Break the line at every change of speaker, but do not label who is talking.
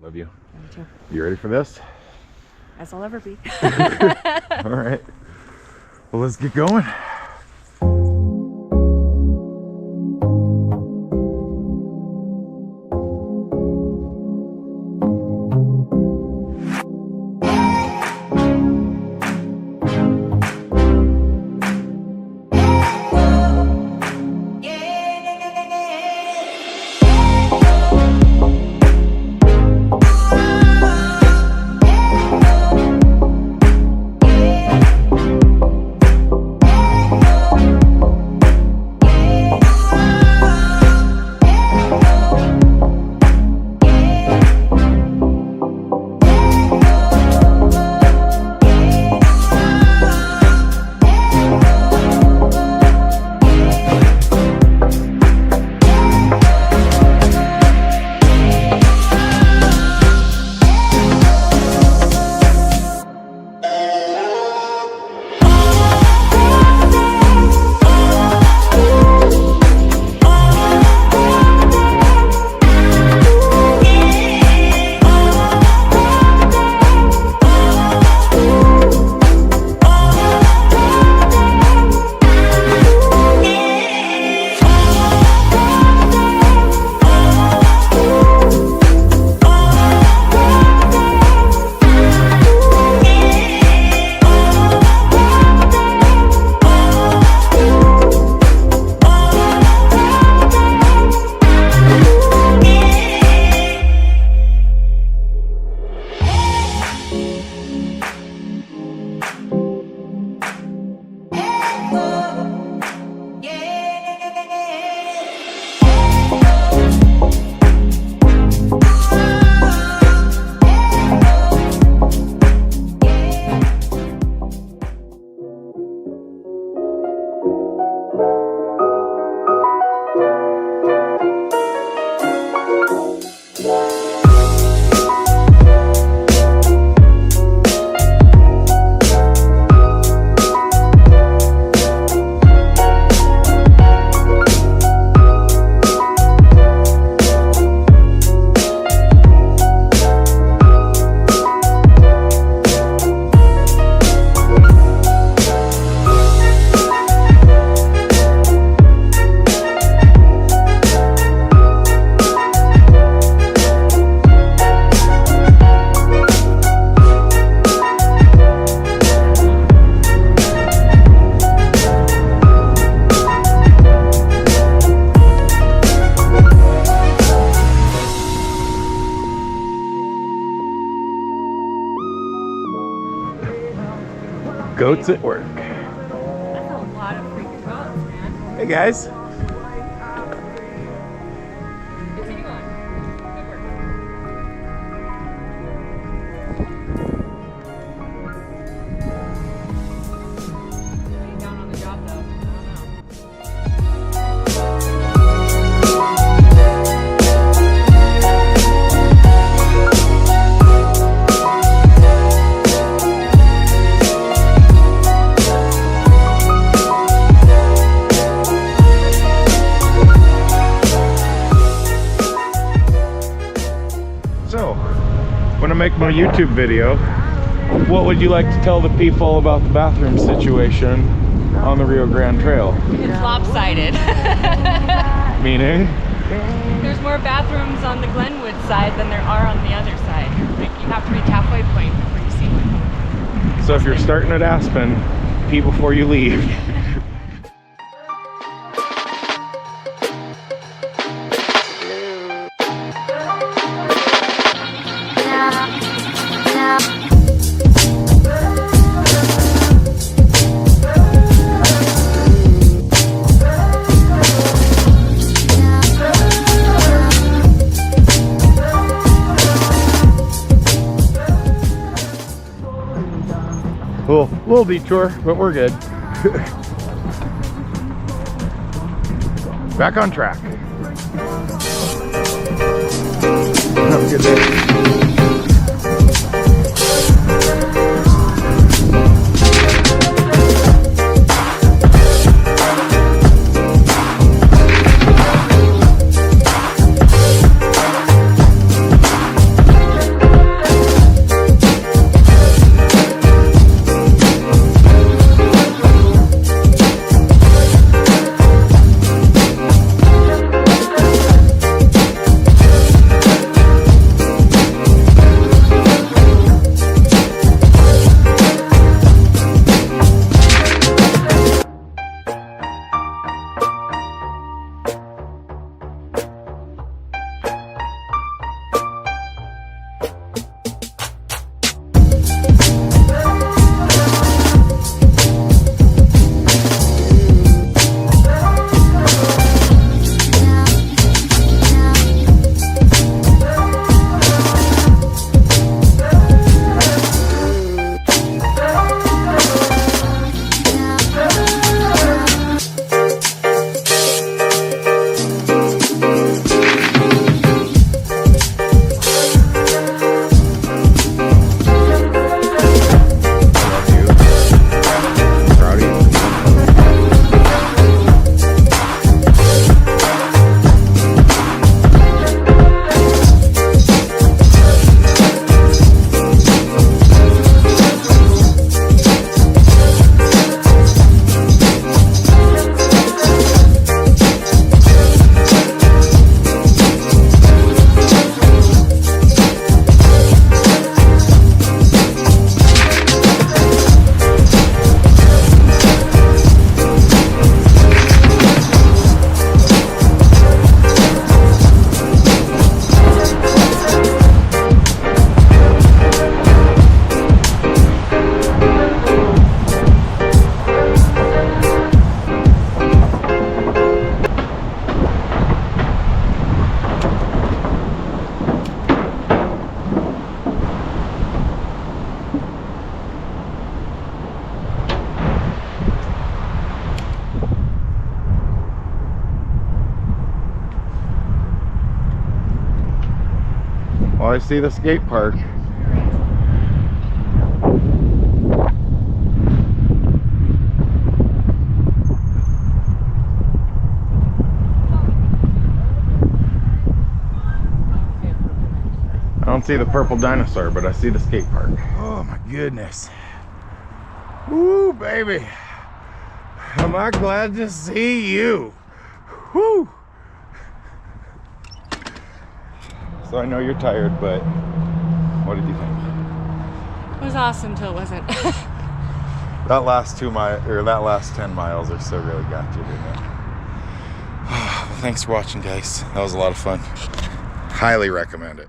Love you.
Me too.
You ready for this?
As I'll ever be.
All right. Well, let's get going. Goats at work.
That's a lot of freaking goats, man.
Hey guys.
Continue on. Good work. Laying down on the job though.
When I make my YouTube video, what would you like to tell the people about the bathroom situation on the Rio Grande Trail?
It's lopsided.
Meaning?
There's more bathrooms on the Glenwood side than there are on the other side. Like, you have to reach halfway point before you see one.
So if you're starting at Aspen, pee before you leave. Little detour, but we're good. Back on track. Have a good day. Oh, I see the skate park. I don't see the purple dinosaur, but I see the skate park. Oh my goodness. Woo, baby. Am I glad to see you. Woo. So I know you're tired, but what did you think?
It was awesome till it wasn't.
That last 2 miles, or that last 10 miles or so really got you, didn't it? Well, thanks for watching, guys. That was a lot of fun. Highly recommend it.